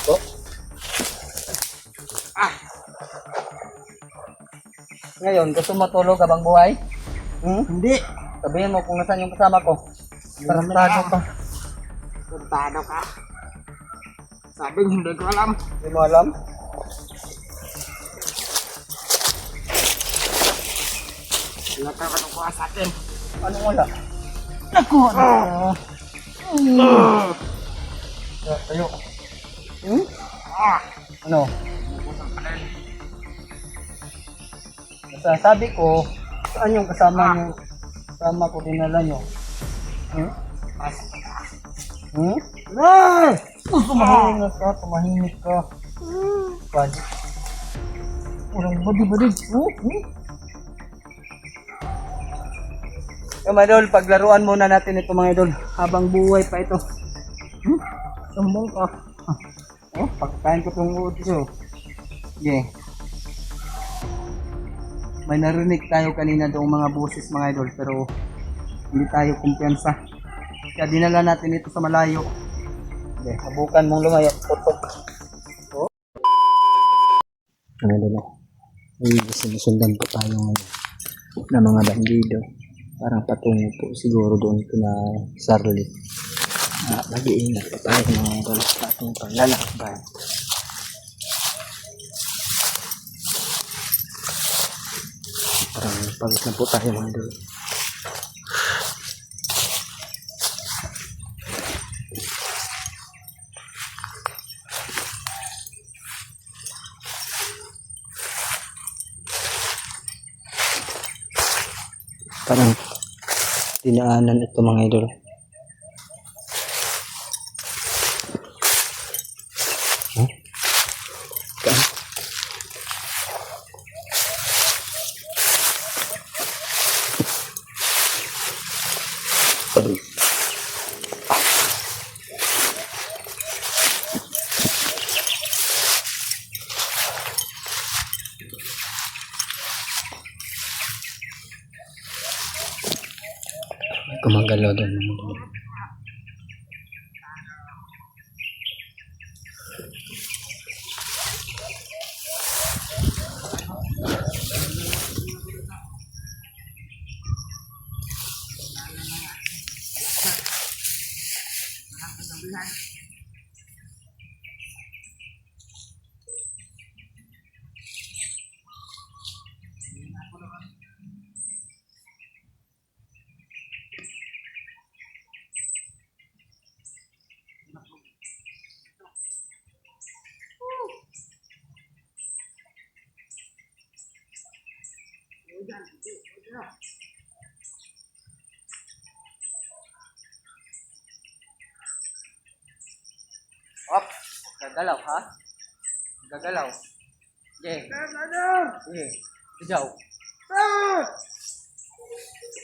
Oh. Ngayon, gusto mo tulog habang buhay? Hindi. Sabihin mo kung nasaan yung kasama ko. Tarantado ka. Tarantado ka. Sabing hindi ko alam. Hindi mo alam? Wala ka manukuha sa akin. Ano wala? Naku! Tayo. Ah! Ano? Sabi ko, saan yung kasama nyo? Kasama ko dinala nyo. Ah! Tumahimik ka, tumahimik ka. Bad. Walang badi-badi. Mga idol, paglaruan muna natin ito mga idol. Habang buhay pa ito. Sumbong ka. Oh, pagkain ko itong utos. Yeah. May narinig tayo kanina doong mga boses mga idol, pero hindi tayo kumpiyansa. Kaya dinala natin ito sa malayo. Okay, habukan mong lumayo. Putok. Oh. Ano na, may sinusundan po tayo ngayon na mga bandido. Parang patungo po siguro doon po na Sarli. Mag-iingat po tayo mga idol sa ating paglalakbay. Parang pagod na po tayo mga idol. Parang dinaanan ito mga idol. Huh? Kaan? Gumagalaw doon mga idol. Hop, gagalaw ha? Gagalaw. Yeah. Yeah. Sijaw.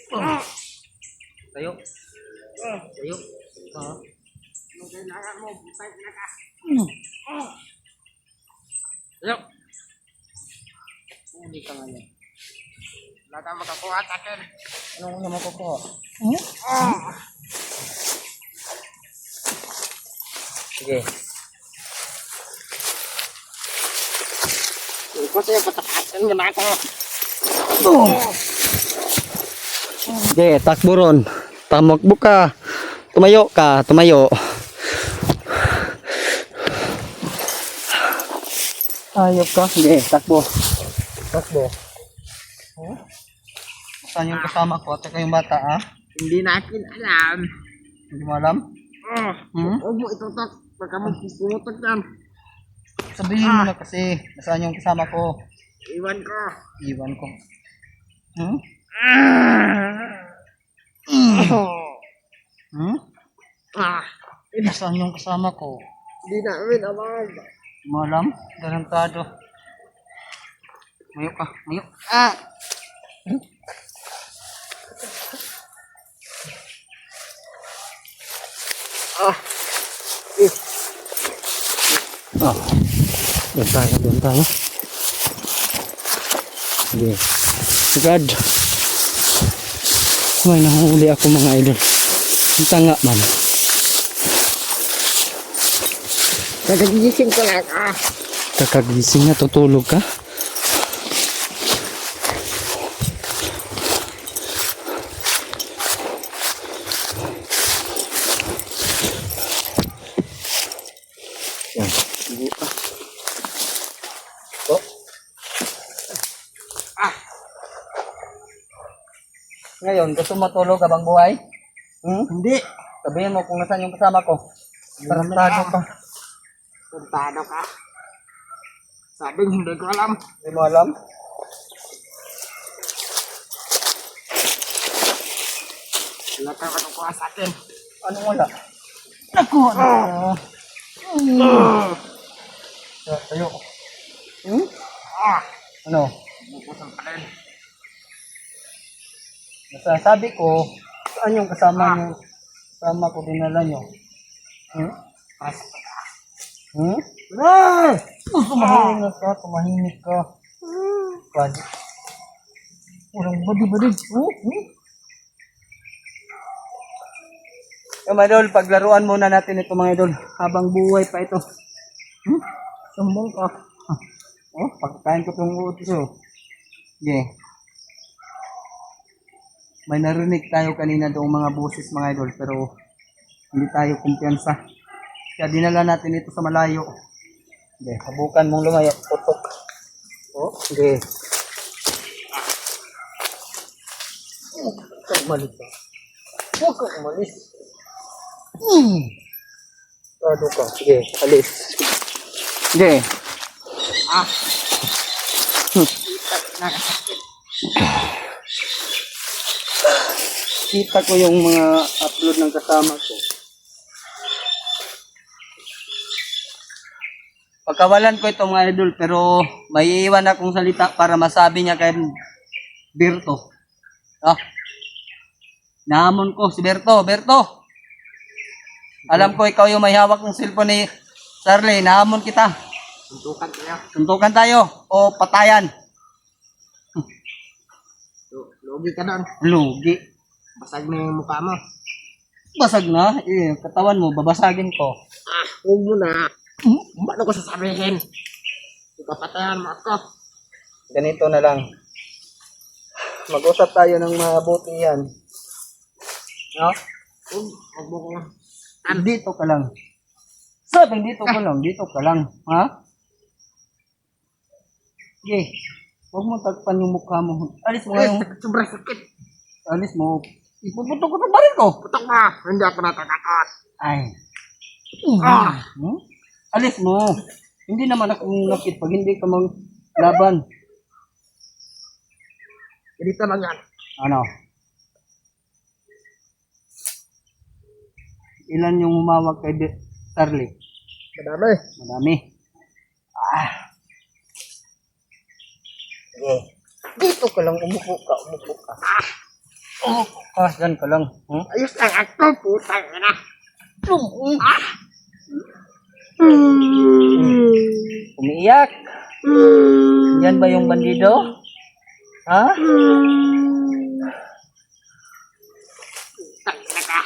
Tayo. Tayo. Nung kailangan mo, butay na ka. Tayo. Hindi ka ngayon. Wala ka makakuha sa akin. Anong una makukuha? Sige. Ikaw sa'yo, patakasan mo na ako. Sige, takbo ron. Tamakbo ka. Tumayo ka, tumayo. Ayop ka. Sige, takbo. Takbo. Saan yung kasama ko? At yung bata, ha? Hindi natin alam. Hindi mo alam? Huwag mo itutok. Pagka mo puputok yan. Sabihin mo na kasi, nasaan yung kasama ko? Iwan ko. Iwan ko. Nasaan yung kasama ko? Hindi namin alam. Hindi mo alam? Garantado. Mayo ka, mayo. Doon tayo, doon tayo. Sige. Agad. May nahuli ako mga idol. Ang tanga man. Nagagising ko lang. Kakagising na, tutulog ka? Yan. Oh. Ngayon, gusto mo tulog habang buhay? Hindi. Sabihin mo kung nasaan yung kasama ko. Tarantado ka. Puntado ka. Sabing hindi ko alam. Hindi mo alam? Wala ka manukuha sa akin. Anong wala? Naku! Tayo. Ah! Ano? Bukusang pa rin. Nasasabi ko, saan yung kasama nyo? Kasama ko dinala nyo. Ay! Tumahimik ka, tumahimik ka. Pwede. Walang badi-badi. Mga idol, paglaruan muna natin ito mga idol. Habang buhay pa ito. Sumbong ka. Oh, pagkain ko itong utos oh. Okay. May narinig tayo kanina doong mga boses mga idol, pero hindi tayo kumpiyansa. Kaya dinala natin ito sa malayo. Okay, habukan mong lumayo. Putok. Oh, okay. Huwag kang umalis. Huwag kang umalis. Tado ka. Sige, alis. Sige. Kita ko yung mga upload ng kasama ko. Pagkawalan ko ito mga idol, pero may iiwan akong salita para masabi niya kay Berto. Nahamon ko si Berto. Berto! Alam ko ikaw yung may hawak ng cellphone ni Charlie. Nahamon kita. Tuntukan kaya. Tuntukan tayo o patayan. Lugi ka doon. Lugi. Basag na yung mukha mo. Basag na. Katawan mo, babasagin ko. Huwag mo na. Ba't ko sasabihin? Ipapatayan mo ako. Ganito na lang. Mag-usap tayo ng mabuti yan. No? Huwag mo ko. Dito ka lang. Sabi, dito ka lang. Dito ka lang. Ha? Sige. Huwag mo tagpan yung mukha mo. Alis mo yung... Sobrang sakit. Alis mo. Ipuputok ko ng baril ko. Putok mo. Hindi ako natatakot. Ay. Ah! Alis mo. Hindi naman ako nakit pag hindi ka laban. Dito lang yan. Ano? Ilan yung humawak kay Charlie? Madami. Madami. Sige. Dito ka lang, umupo ka. Umupo ka. Dyan ka lang. Ayos lang ako. Putang ina. Umiiyak. Yan ba yung bandido? Ha? Putang ina ka.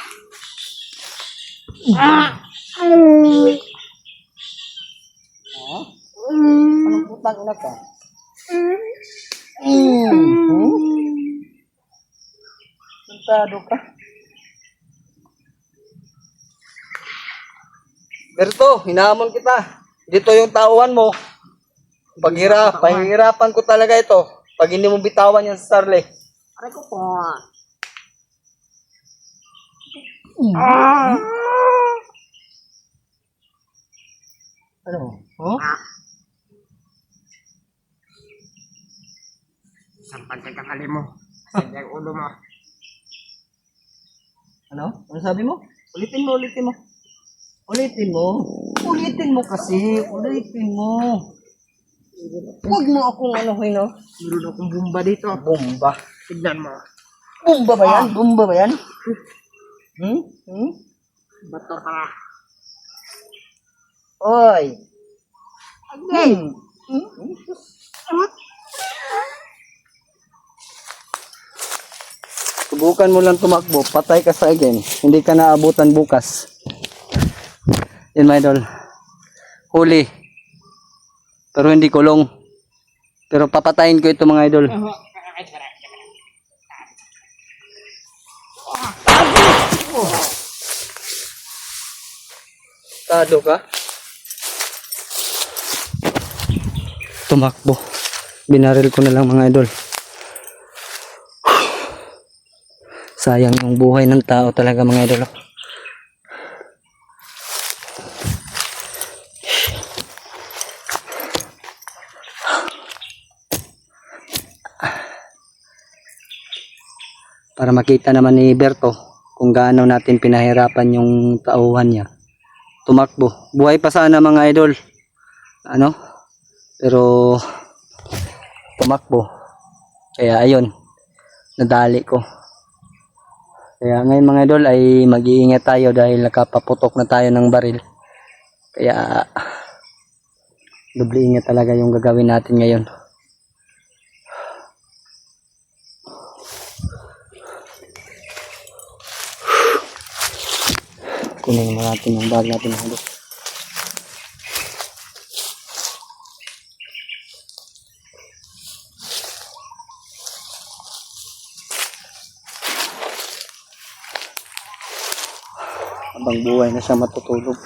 Anong putang ina ka? Sentado ka? Berto, hinahamon kita. Dito yung tauhan mo. Paghihirapan ko talaga ito. Pag hindi mo bitawan yan sa Charlie. Aray ko po. Ano? Huh? Sampag ka kakali mo. Sadya ang ulo mo. Ano? Ano sabi mo? Ulitin mo, ulitin mo. Ulitin mo. Ulitin mo kasi. Ulitin mo. Huwag mo akong anuhin, no? Meron akong bomba dito. Bomba. Tignan mo. Bomba ba yan? Bomba ba yan? Bato ka. Oy. Again. Subukan mo lang tumakbo. Patay ka sa again. Hindi ka naabutan bukas. Yun, my idol. huli. Pero hindi kulong. Pero papatayin ko ito mga idol. Tado ka? Tumakbo. Binaril ko na lang mga idol. Sayang yung buhay ng tao talaga mga idol. Para makita naman ni Berto kung gaano natin pinahirapan yung tauhan niya. Tumakbo. Buhay pa sana mga idol. Ano? Pero tumakbo. Kaya ayun. Nadali ko. Kaya ngayon mga idol ay mag-iingat tayo dahil nakapaputok na tayo ng baril. Kaya doble ingat talaga yung gagawin natin ngayon. Kunin mo natin yung bag natin mga idol. Habang buhay na siya matutulog.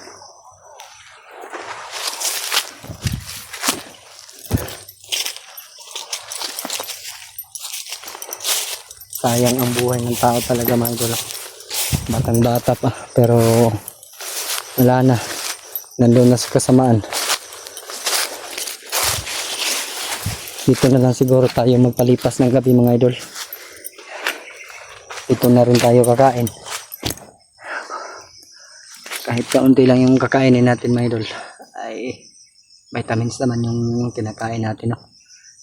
Sayang ang buhay ng tao talaga mga idol. Batang bata pa pero wala na. Nandun na sa kasamaan. Dito na lang siguro tayo magpalipas ng gabi mga idol. Dito na rin tayo kakain. Kahit kaunti lang yung kakainin natin mga idol, ay vitamins naman yung kinakain natin. No?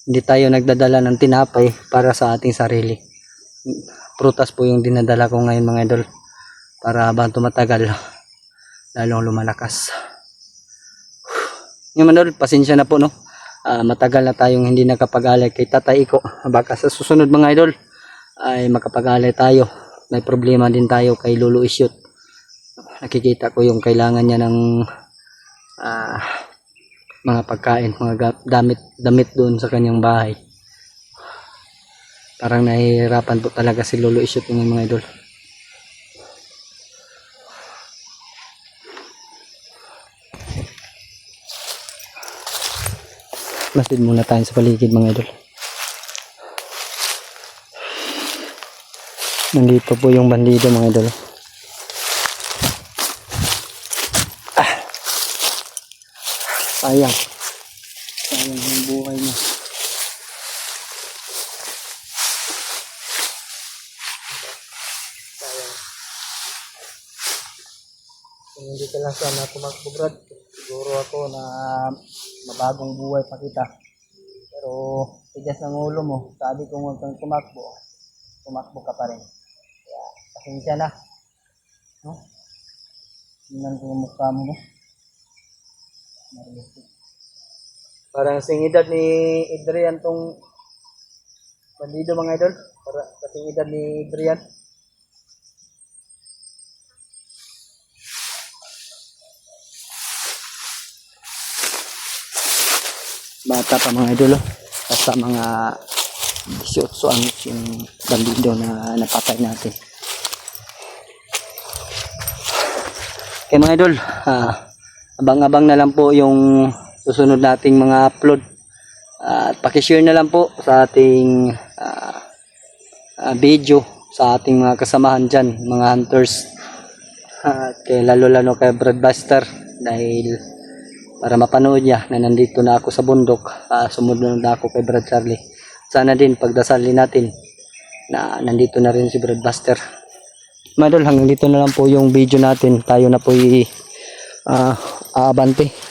Hindi tayo nagdadala ng tinapay para sa ating sarili. Prutas po yung dinadala ko ngayon mga idol. Para habang tumatagal, lalong lumalakas. Yung mga idol, pasensya na po no. Matagal na tayong hindi nakapag-alay kay Tatay Iko. Baka sa susunod mga idol, ay makapag-alay tayo. May problema din tayo kay Lolo Isyot. Nakikita ko yung kailangan niya ng mga pagkain, mga damit doon sa kanyang bahay. Parang nahihirapan po talaga si Lolo Isyot yung mga idol. Masid muna tayo sa paligid mga idol. Nandito po yung bandido mga idol. Sayang. Sayang yung buhay niya. Sayang. Kung hindi ka lang sana tumakbo Brad, siguro ako na mabagong buhay pa kita. Pero tigas ng ulo mo, sabi ko huwag kang tumakbo, tumakbo ka pa rin. Kaya pasensya na. No? Tingnan ko yung mukha mo. Parang sing edad ni Adrian tong bandido mga idol. Para kasing edad ni Adrian. Bata pa mga idol. Basta mga 18 anos yung bandido na napatay natin. Okay mga idol, abang-abang na lang po yung susunod nating mga upload. At pakishare na lang po sa ating video sa ating mga kasamahan dyan, mga hunters. At lalo kay Brad Buster dahil para mapanood niya na nandito na ako sa bundok. Sumunod na ako kay Brad Charlie. Sana din pagdasalin natin na nandito na rin si Brad Buster. Mga idol, hanggang dito na lang po yung video natin. Tayo na po aabante.